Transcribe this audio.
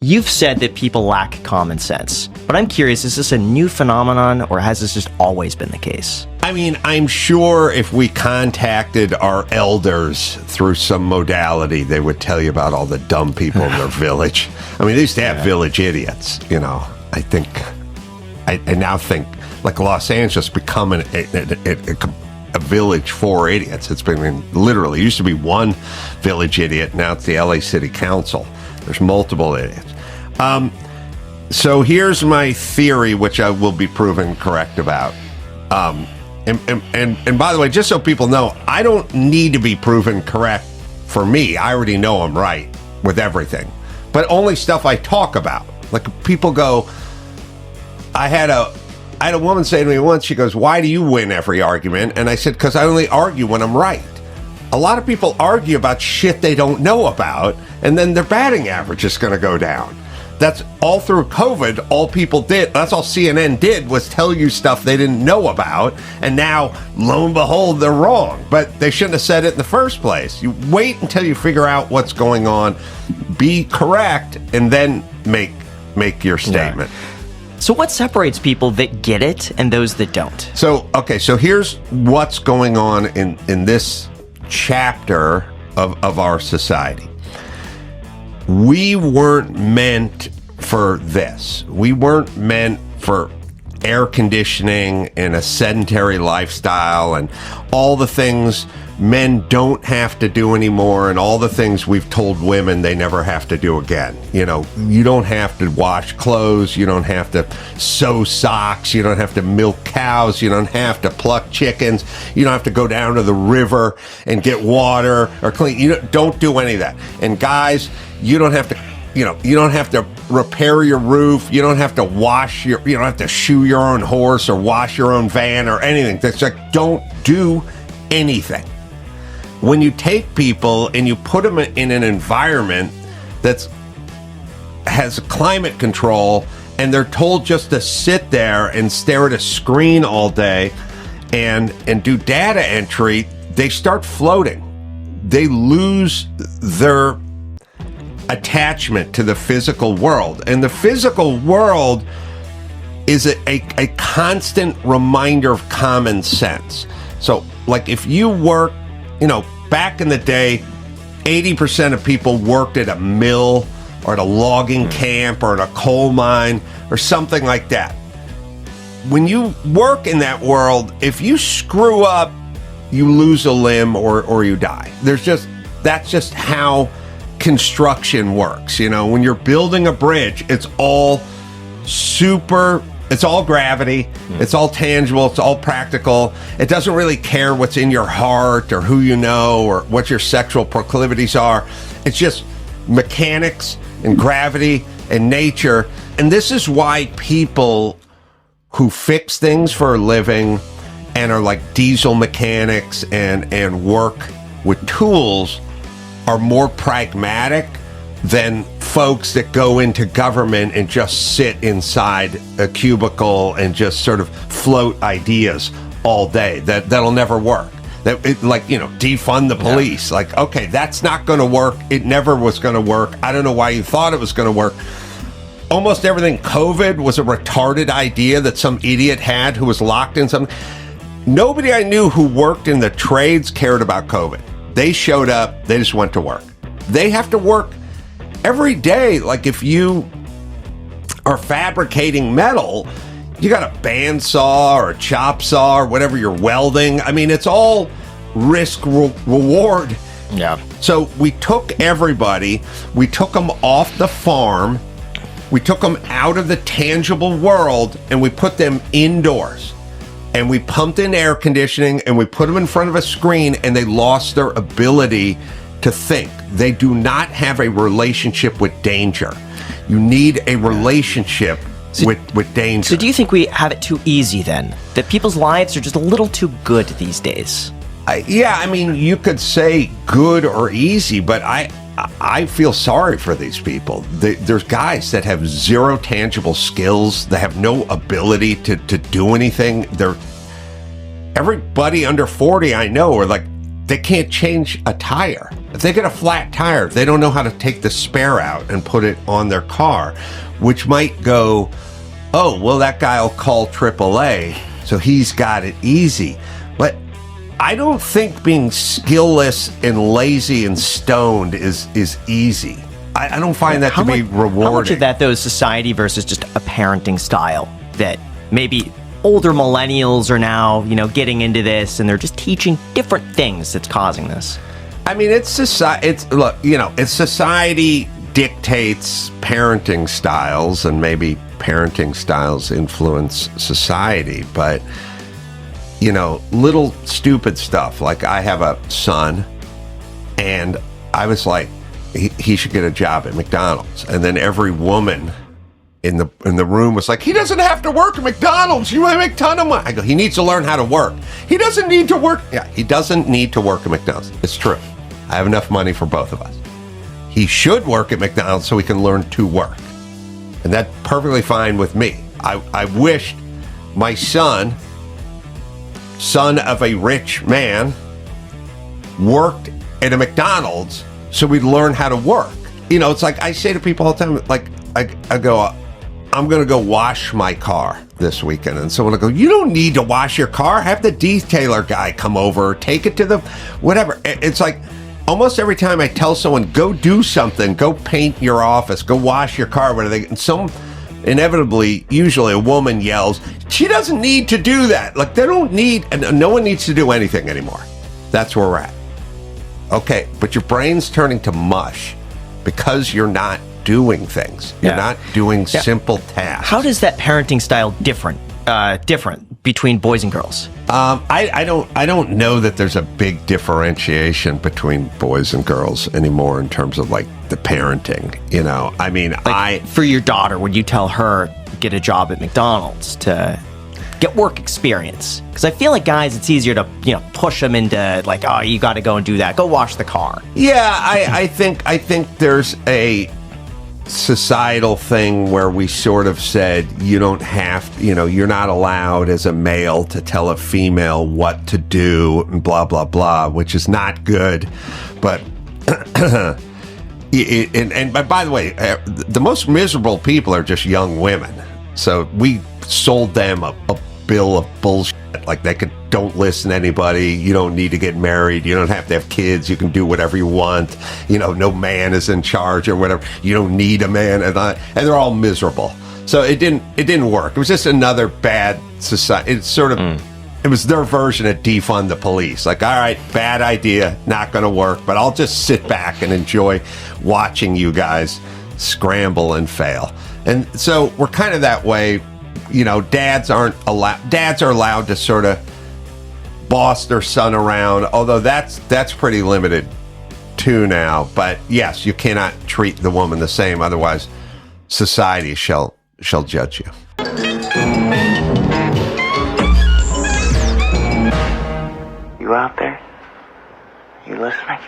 You've said that people lack common sense, but I'm curious, is this a new phenomenon or has this just always been the case? I mean, I'm sure if we contacted our elders through some modality, they would tell you about all the dumb people in their village. I mean, they used to have village idiots, you know. I now think, like Los Angeles becoming a village for idiots. It's been literally, it used to be one village idiot, now it's the LA City Council. There's multiple idiots. So here's my theory, which I will be proven correct about. And by the way, just so people know, I don't need to be proven correct for me. I already know I'm right with everything, but only stuff I talk about. Like people go, I had a woman say to me once, she goes, "Why do you win every argument?" And I said, "Because I only argue when I'm right." A lot of people argue about shit they don't know about, and then their batting average is going to go down. That's all through COVID. All people did, that's all CNN did, was tell you stuff they didn't know about, and now, lo and behold, they're wrong. But they shouldn't have said it in the first place. You wait until you figure out what's going on, be correct, and then make your statement. Yeah. So what separates people that get it and those that don't? So here's what's going on in this chapter of our society. We weren't meant for this. We weren't meant for air conditioning and a sedentary lifestyle and all the things men don't have to do anymore and all the things we've told women they never have to do again. You know, you don't have to wash clothes, you don't have to sew socks, you don't have to milk cows, you don't have to pluck chickens, you don't have to go down to the river and get water or clean. You don't do any of that. And guys, you don't have to, you don't have to repair your roof. You don't have to you don't have to shoe your own horse or wash your own van or anything. That's like, don't do anything. When you take people and you put them in an environment that has climate control and they're told just to sit there and stare at a screen all day and do data entry, they start floating. They lose their attachment to the physical world. And the physical world is a constant reminder of common sense. So, like if you work, back in the day, 80% of people worked at a mill or at a logging camp or at a coal mine or something like that. When you work in that world, if you screw up, you lose a limb or you die. That's just how construction works. When you're building a bridge, it's all gravity, it's all tangible, it's all practical. It doesn't really care what's in your heart or who you know or what your sexual proclivities are. It's just mechanics and gravity and nature. And this is why people who fix things for a living and are like diesel mechanics and work with tools are more pragmatic than folks that go into government and just sit inside a cubicle and just sort of float ideas all day. That'll never work. Defund the police. Yeah. Like, okay, that's not going to work. It never was going to work. I don't know why you thought it was going to work. Almost everything COVID was a retarded idea that some idiot had who was locked in something. Nobody I knew who worked in the trades cared about COVID. They showed up. They just went to work. They have to work every day. Like if you are fabricating metal, you got a bandsaw or a chop saw or whatever you're welding. I mean, it's all risk reward. Yeah. So we took everybody, we took them off the farm, we took them out of the tangible world, and we put them indoors. And we pumped in air conditioning and we put them in front of a screen and they lost their ability to think. They do not have a relationship with danger. You need a relationship with danger. So do you think we have it too easy then? That people's lives are just a little too good these days? You could say good or easy, but I feel sorry for these people. There's guys that have zero tangible skills. They have no ability to do anything. Everybody under 40 I know are like they can't change a tire. If they get a flat tire, they don't know how to take the spare out and put it on their car, which might go, oh, well, that guy will call AAA, so he's got it easy. But I don't think being skillless and lazy and stoned is easy. I don't find that to be rewarding. How much of that, though, is society versus just a parenting style that maybe older millennials are now, getting into this, and they're just teaching different things that's causing this? I mean, it's society. It's society dictates parenting styles, and maybe parenting styles influence society. But little stupid stuff. Like, I have a son, and I was like, he should get a job at McDonald's, and then every woman in the room was like, he doesn't have to work at McDonald's. You might make a ton of money. I go, he needs to learn how to work. He doesn't need to work. Yeah, he doesn't need to work at McDonald's. It's true. I have enough money for both of us. He should work at McDonald's so he can learn to work. And that's perfectly fine with me. I wished my son of a rich man, worked at a McDonald's so we'd learn how to work. It's like I say to people all the time, like, I go, I'm going to go wash my car this weekend. And someone will go, you don't need to wash your car. Have the detailer guy come over, take it to the whatever. It's like almost every time I tell someone, go do something, go paint your office, go wash your car, inevitably, usually a woman yells, she doesn't need to do that. Like, they don't need, and no one needs to do anything anymore. That's where we're at. Okay, but your brain's turning to mush because you're not doing things. You're not doing simple tasks. How does that parenting style different between boys and girls? I don't know that there's a big differentiation between boys and girls anymore in terms of like the parenting. I mean, for your daughter, would you tell her get a job at McDonald's to get work experience? Because I feel like guys, it's easier to push them into like, oh, you got to go and do that. Go wash the car. Yeah, I think there's a societal thing where we sort of said you don't have you're not allowed as a male to tell a female what to do and blah blah blah, which is not good. But and by the way, the most miserable people are just young women. So we sold them a bill of bullshit. Like, don't listen to anybody. You don't need to get married. You don't have to have kids. You can do whatever you want. No man is in charge or whatever. You don't need a man, and they're all miserable. So it didn't work. It was just another bad society. It's sort of it was their version of defund the police. Like, all right, bad idea, not going to work, but I'll just sit back and enjoy watching you guys scramble and fail. And so we're kind of that way. Dads are allowed to sort of boss their son around, although that's pretty limited too now. But yes, you cannot treat the woman the same, otherwise society shall judge you. You out there? You listening?